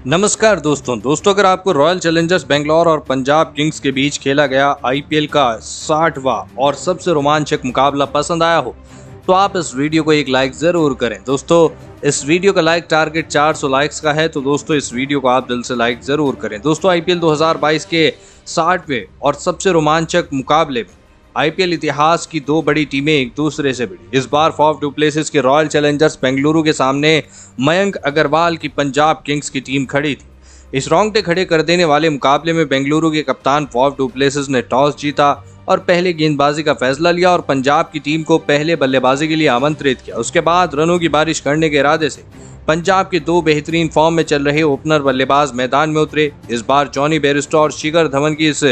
नमस्कार दोस्तों अगर आपको रॉयल चैलेंजर्स बेंगलोर और पंजाब किंग्स के बीच खेला गया आईपीएल का 60वां और सबसे रोमांचक मुकाबला पसंद आया हो तो आप इस वीडियो को एक लाइक जरूर करें। दोस्तों इस वीडियो का लाइक टारगेट 400 लाइक्स का है, तो दोस्तों इस वीडियो को आप दिल से लाइक जरूर करें। दोस्तों आईपीएल 2022 के 60वें और सबसे रोमांचक मुकाबले में आईपीएल इतिहास की दो बड़ी टीमें एक दूसरे से भिड़ी। इस बार फाफ डू प्लेसिस के रॉयल चैलेंजर्स बेंगलुरु के सामने मयंक अग्रवाल की पंजाब किंग्स की टीम खड़ी थी। इस रोंगटे खड़े कर देने वाले मुकाबले में बेंगलुरु के कप्तान फाफ डू प्लेसिस ने टॉस जीता और पहले गेंदबाजी का फैसला लिया और पंजाब की टीम को पहले बल्लेबाजी के लिए आमंत्रित किया। उसके बाद रनों की बारिश करने के इरादे से पंजाब के दो बेहतरीन फॉर्म में चल रहे ओपनर बल्लेबाज मैदान में उतरे। इस बार जॉनी बेयरस्टो और शिखर धवन की इस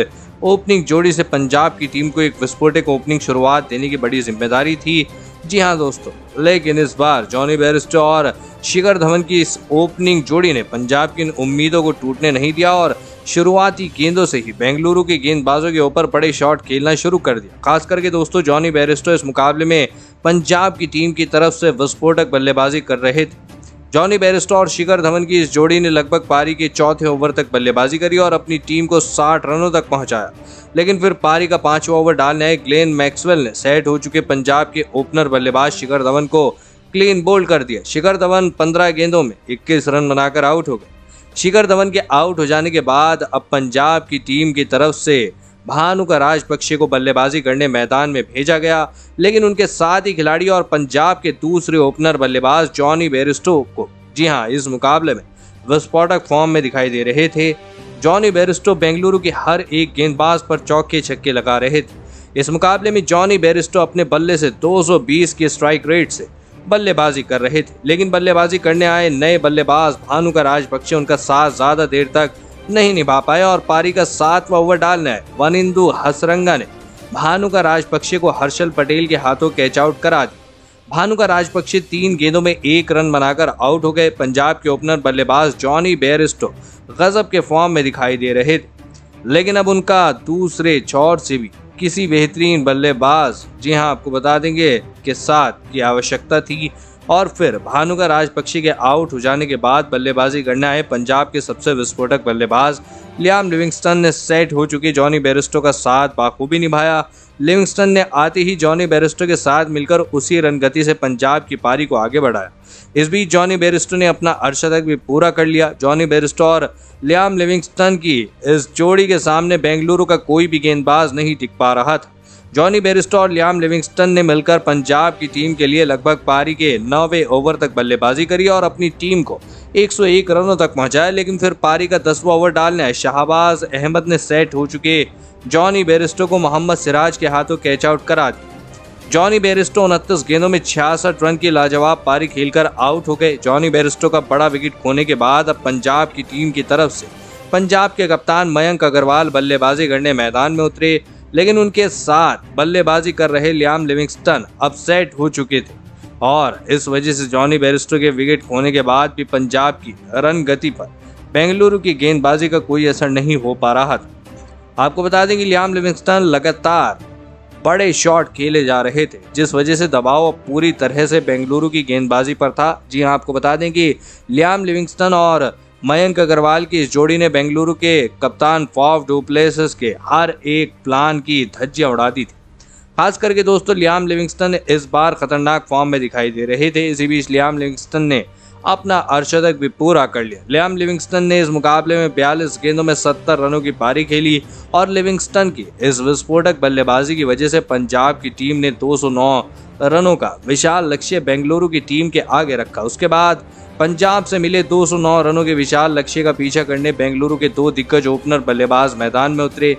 ओपनिंग जोड़ी से पंजाब की टीम को एक विस्फोटक ओपनिंग शुरुआत देने की बड़ी जिम्मेदारी थी। जी हां दोस्तों, लेकिन इस बार जॉनी बेयरस्टो और शिखर धवन की इस ओपनिंग जोड़ी ने पंजाब की उम्मीदों को टूटने नहीं दिया और शुरुआती गेंदों से ही बेंगलुरु के गेंदबाजों के ऊपर बड़े शॉट खेलना शुरू कर दिया। खास करके दोस्तों जॉनी बेयरस्टो इस मुकाबले में पंजाब की टीम की तरफ से विस्फोटक बल्लेबाजी कर रहे थे। जॉनी बेयरस्टो और शिखर धवन की इस जोड़ी ने लगभग पारी के चौथे ओवर तक बल्लेबाजी करी और अपनी टीम को 60 रनों तक पहुंचाया। लेकिन फिर पारी का 5वां ओवर डालने आए ग्लेन मैक्सवेल ने सेट हो चुके पंजाब के ओपनर बल्लेबाज शिखर धवन को क्लीन बोल्ड कर दिया। शिखर धवन 15 गेंदों में 21 रन बनाकर आउट हो गए। शिखर धवन के आउट हो जाने के बाद अब पंजाब की टीम की तरफ से भानुका राजपक्षे को बल्लेबाजी करने मैदान में भेजा गया, लेकिन उनके साथ ही खिलाड़ी और पंजाब के दूसरे ओपनर बल्लेबाज जॉनी बेयरस्टो को जी हां इस मुकाबले में विस्फोटक फॉर्म में दिखाई दे रहे थे। जॉनी बेयरस्टो बेंगलुरु के हर एक गेंदबाज पर चौके छक्के लगा रहे थे। इस मुकाबले में जॉनी बेयरस्टो अपने बल्ले से 220 के स्ट्राइक रेट से बल्लेबाजी कर रहे थे, लेकिन बल्लेबाजी करने आए नए बल्लेबाज भानुका राजपक्षे उनका साथ ज्यादा देर तक नहीं निभा पाए और पारी का 7वां ओवर डालने आए वनिंदु हसरंगा ने भानुका राजपक्षे को हर्षल पटेल के हाथों कैच आउट करा दिया। भानुका राजपक्षे 3 गेंदों में 1 रन बनाकर आउट हो गए। पंजाब के ओपनर बल्लेबाज जॉनी बेयरस्टो गजब के फॉर्म में दिखाई दे रहे थे, लेकिन अब उनका दूसरे छोर से भी किसी बेहतरीन बल्लेबाज जी हां आपको बता देंगे के साथ की आवश्यकता थी। और फिर भानुका राजपक्षे के आउट हो जाने के बाद बल्लेबाजी करने आए पंजाब के सबसे विस्फोटक बल्लेबाज लियाम लिविंगस्टन ने सेट हो चुके जॉनी बेयरस्टो का साथ बाखूबी निभाया। लिविंगस्टन ने आते ही जॉनी बेयरस्टो के साथ मिलकर उसी रन गति से पंजाब की पारी को आगे बढ़ाया। इस बीच जॉनी बेयरस्टो ने अपना अर्धशतक भी पूरा कर लिया। जॉनी बेयरस्टो और लियाम लिविंगस्टन की इस जोड़ी के सामने बेंगलुरु का कोई भी गेंदबाज नहीं टिक पा रहा था। जॉनी बेयरस्टो और लियाम लिविंगस्टन ने मिलकर पंजाब की टीम के लिए लगभग पारी के 9वें ओवर तक बल्लेबाजी करी और अपनी टीम को 101 रनों तक पहुंचाया। लेकिन फिर पारी का 10वां ओवर डालने आए शहबाज अहमद ने सेट हो चुके जॉनी बेयरस्टो को मोहम्मद सिराज के हाथों कैच आउट करा दिया। जॉनी बेयरस्टो 29 गेंदों में 66 रन की लाजवाब पारी खेलकर आउट हो गए। जॉनी बेयरस्टो का बड़ा विकेट खोने के बाद अब पंजाब की टीम की तरफ से पंजाब के कप्तान मयंक अग्रवाल बल्लेबाजी करने मैदान में उतरे, लेकिन उनके साथ बल्लेबाजी कर रहे लियाम लिविंगस्टन अपसेट हो चुके थे और इस वजह से जॉनी बेयरस्टो के विकेट खोने के बाद भी पंजाब की रन गति पर बेंगलुरु की गेंदबाजी का कोई असर नहीं हो पा रहा था। आपको बता दें कि लियाम लिविंगस्टन लगातार बड़े शॉट खेले जा रहे थे, जिस वजह से दबाव पूरी तरह से बेंगलुरु की गेंदबाजी पर था। जी हाँ, आपको बता दें कि लियाम लिविंगस्टन और मयंक अग्रवाल की इस जोड़ी ने बेंगलुरु के कप्तान फाफ डू प्लेसिस के हर एक प्लान की धज्जियां उड़ा दी थी। खास करके दोस्तों लियाम लिविंगस्टन इस बार खतरनाक फॉर्म में दिखाई दे रहे थे। इसी बीच लियाम लिविंगस्टन ने अपना अर्धशतक भी पूरा कर लिया। लियाम लिविंगस्टन ने इस मुकाबले में 42 गेंदों में 70 रनों की पारी खेली और लिविंगस्टन की इस विस्फोटक बल्लेबाजी की वजह से पंजाब की टीम ने 209 रनों का विशाल लक्ष्य बेंगलुरु की टीम के आगे रखा। उसके बाद पंजाब से मिले 209 रनों के विशाल लक्ष्य का पीछा करने बेंगलुरु के दो दिग्गज ओपनर बल्लेबाज मैदान में उतरे।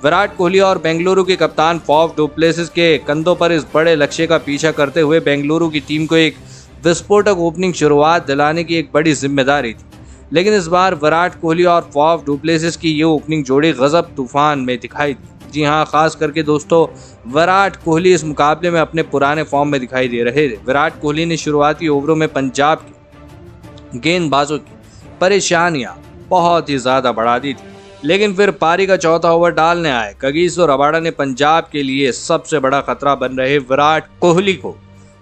विराट कोहली और बेंगलुरु के कप्तान फाफ डू प्लेसिस के कंधों पर इस बड़े लक्ष्य का पीछा करते हुए बेंगलुरु की टीम को एक विस्फोटक ओपनिंग शुरुआत दिलाने की एक बड़ी जिम्मेदारी थी। लेकिन इस बार विराट कोहली और फाफ डू प्लेसिस की ये ओपनिंग जोड़ी गजब तूफान में दिखाई दी। जी हाँ, खास करके दोस्तों विराट कोहली इस मुकाबले में अपने पुराने फॉर्म में दिखाई दे रहे थे। विराट कोहली ने शुरुआती ओवरों में पंजाब के गेंदबाजों की परेशानियां बहुत ही ज्यादा बढ़ा दी थी, लेकिन फिर पारी का चौथा ओवर डालने आए कगिसो रबाडा ने पंजाब के लिए सबसे बड़ा खतरा बन रहे विराट कोहली को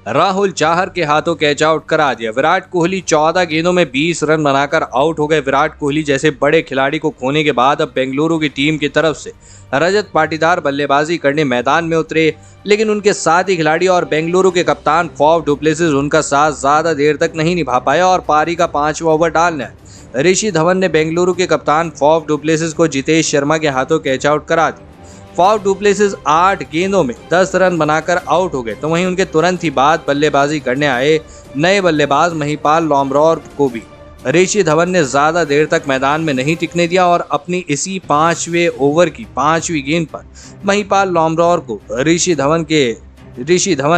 राहुल चाहर के हाथों कैच आउट करा दिया। विराट कोहली 14 गेंदों में 20 रन बनाकर आउट हो गए। विराट कोहली जैसे बड़े खिलाड़ी को खोने के बाद अब बेंगलुरु की टीम की तरफ से रजत पाटीदार बल्लेबाजी करने मैदान में उतरे, लेकिन उनके साथ ही खिलाड़ी और बेंगलुरु के कप्तान फॉफ डु प्लेसिस उनका साथ ज्यादा देर तक नहीं निभा पाया और पारी का 5वां ओवर डालना है। ऋषि धवन ने बेंगलुरु के कप्तान फॉफ डु प्लेसिस को जितेश शर्मा के हाथों कैच आउट करा दिया। फॉफ डु प्लेसिस 8 गेंदों में 10 रन बनाकर आउट हो गए, तो वहीं उनके तुरंत ही बाद बल्लेबाजी करने आए नए बल्लेबाज महिपाल लॉम्ब्रॉर को भी ऋषि धवन ने ज्यादा देर तक मैदान में नहीं टिकने दिया और अपनी इसी 5वें ओवर की 5वीं गेंद पर महिपाल लॉम्ब्रॉर को ऋषि धवन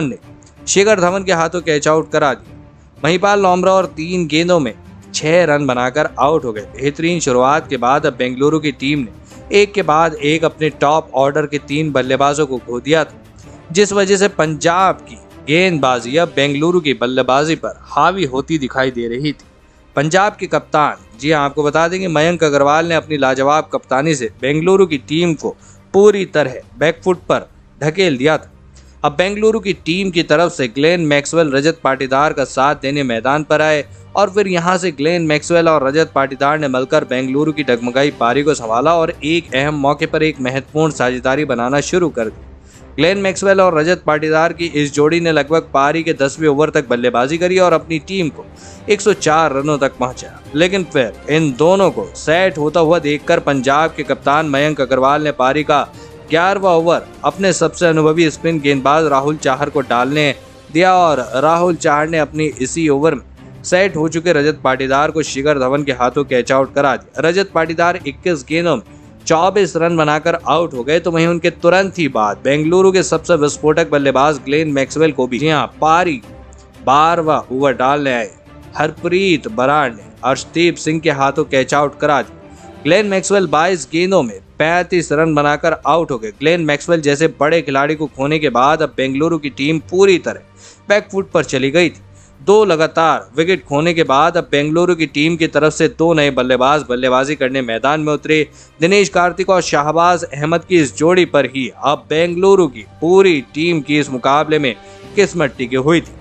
ने शिखर धवन के हाथों कैच आउट करा दिया। महिपाल लॉम्ब्रॉर 3 गेंदों में 6 रन बनाकर आउट हो गए। बेहतरीन शुरुआत के बाद अब बेंगलुरु की टीम ने एक के बाद एक अपने टॉप ऑर्डर के 3 बल्लेबाजों को खो दिया था, जिस वजह से पंजाब की गेंदबाजी अब बेंगलुरु की बल्लेबाजी पर हावी होती दिखाई दे रही थी। पंजाब के कप्तान, जी हाँ, आपको बता दें कि मयंक अग्रवाल ने अपनी लाजवाब कप्तानी से बेंगलुरु की टीम को पूरी तरह बैकफुट पर ढकेल दिया था। अब बेंगलुरु की टीम की तरफ से ग्लेन मैक्सवेल रजत पाटीदार का साथ देने मैदान पर आए और फिर यहां से ग्लेन मैक्सवेल और रजत पाटीदार ने मिलकर बेंगलुरु की डगमगाई पारी को संभाला और एक अहम मौके पर एक महत्वपूर्ण साझेदारी बनाना शुरू कर दी। ग्लेन मैक्सवेल और रजत पाटीदार की इस जोड़ी ने लगभग पारी के 10वें ओवर तक बल्लेबाजी करी और अपनी टीम को 104 रनों तक पहुंचाया, लेकिन फिर इन दोनों को सेट होता हुआ देखकर पंजाब के कप्तान मयंक अग्रवाल ने पारी का 11वां ओवर अपने सबसे अनुभवी स्पिन गेंदबाज राहुल चाहर को डालने दिया और राहुल चाहर ने अपनी इसी ओवर में सेट हो चुके रजत पाटीदार को शिखर धवन के हाथों कैच आउट करा दिया। रजत पाटीदार 21 गेंदों में 24 रन बनाकर आउट हो गए, तो वहीं उनके तुरंत ही बाद बेंगलुरु के सबसे विस्फोटक बल्लेबाज ग्लेन मैक्सवेल को भी पारी 12वां ओवर डालने आए हरप्रीत बराड़ ने अर्शदीप सिंह के हाथों कैच आउट करा दिया। ग्लेन मैक्सवेल 22 गेंदों में 35 रन बनाकर आउट हो गए। ग्लेन मैक्सवेल जैसे बड़े खिलाड़ी को खोने के बाद अब बेंगलुरु की टीम पूरी तरह बैकफुट पर चली गई थी। 2 लगातार विकेट खोने के बाद अब बेंगलुरु की टीम की तरफ से 2 नए बल्लेबाज बल्लेबाजी करने मैदान में उतरे। दिनेश कार्तिक और शाहबाज अहमद की इस जोड़ी पर ही अब बेंगलुरु की पूरी टीम की इस मुकाबले में किस्मत टिकी हुई थी।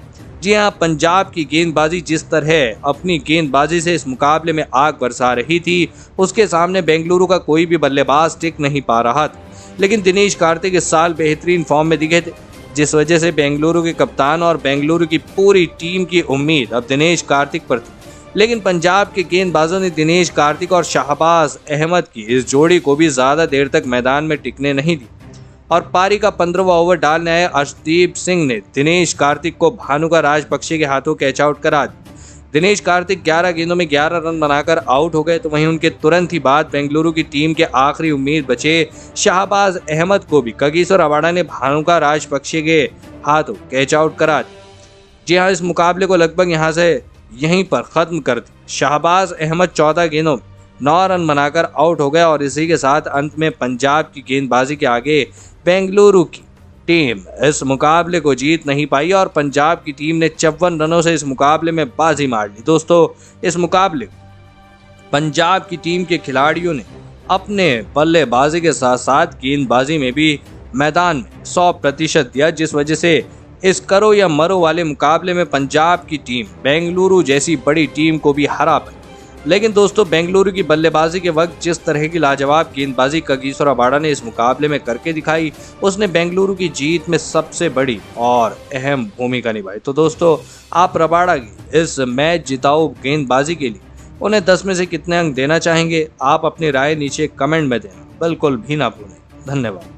जी हां, पंजाब की गेंदबाजी जिस तरह अपनी गेंदबाजी से इस मुकाबले में आग बरसा रही थी, उसके सामने बेंगलुरु का कोई भी बल्लेबाज टिक नहीं पा रहा था। लेकिन दिनेश कार्तिक इस साल बेहतरीन फॉर्म में दिखे थे, जिस वजह से बेंगलुरु के कप्तान और बेंगलुरु की पूरी टीम की उम्मीद अब दिनेश कार्तिक पर थी। लेकिन पंजाब के गेंदबाजों ने दिनेश कार्तिक और शाहबाज अहमद की इस जोड़ी को भी ज्यादा देर तक मैदान में टिकने नहीं दी और पारी का 15वां ओवर डालने आए अर्शदीप सिंह ने दिनेश कार्तिक को भानुका राजपक्षे के हाथों कैच आउट करा दिया। दिनेश कार्तिक 11 गेंदों में 11 रन बनाकर आउट हो गए, तो वहीं उनके तुरंत ही बाद बेंगलुरु की टीम के आखिरी उम्मीद बचे शाहबाज अहमद को भी कगिसो रबाडा ने भानुका राजपक्षे के हाथों कैच आउट करा दिया। जी हाँ, इस मुकाबले को लगभग यहीं पर खत्म कर दिया। शाहबाज अहमद 14 गेंदों में 9 रन बनाकर आउट हो गए और इसी के साथ अंत में पंजाब की गेंदबाजी के आगे बेंगलुरु की टीम इस मुकाबले को जीत नहीं पाई और पंजाब की टीम ने 54 रनों से इस मुकाबले में बाजी मार ली। दोस्तों, इस मुकाबले पंजाब की टीम के खिलाड़ियों ने अपने बल्लेबाजी के साथ साथ गेंदबाजी में भी मैदान में 100% दिया, जिस वजह से इस करो या मरो वाले मुकाबले में पंजाब की टीम बेंगलुरु जैसी बड़ी टीम को भी हरा पाई। लेकिन दोस्तों, बेंगलुरु की बल्लेबाजी के वक्त जिस तरह की लाजवाब गेंदबाजी कगिसो रबाडा ने इस मुकाबले में करके दिखाई, उसने बेंगलुरु की जीत में सबसे बड़ी और अहम भूमिका निभाई। तो दोस्तों, आप रबाडा की इस मैच जिताऊ गेंदबाजी के लिए उन्हें 10 में से कितने अंक देना चाहेंगे? आप अपनी राय नीचे कमेंट में देना बिल्कुल भी ना भूलें। धन्यवाद।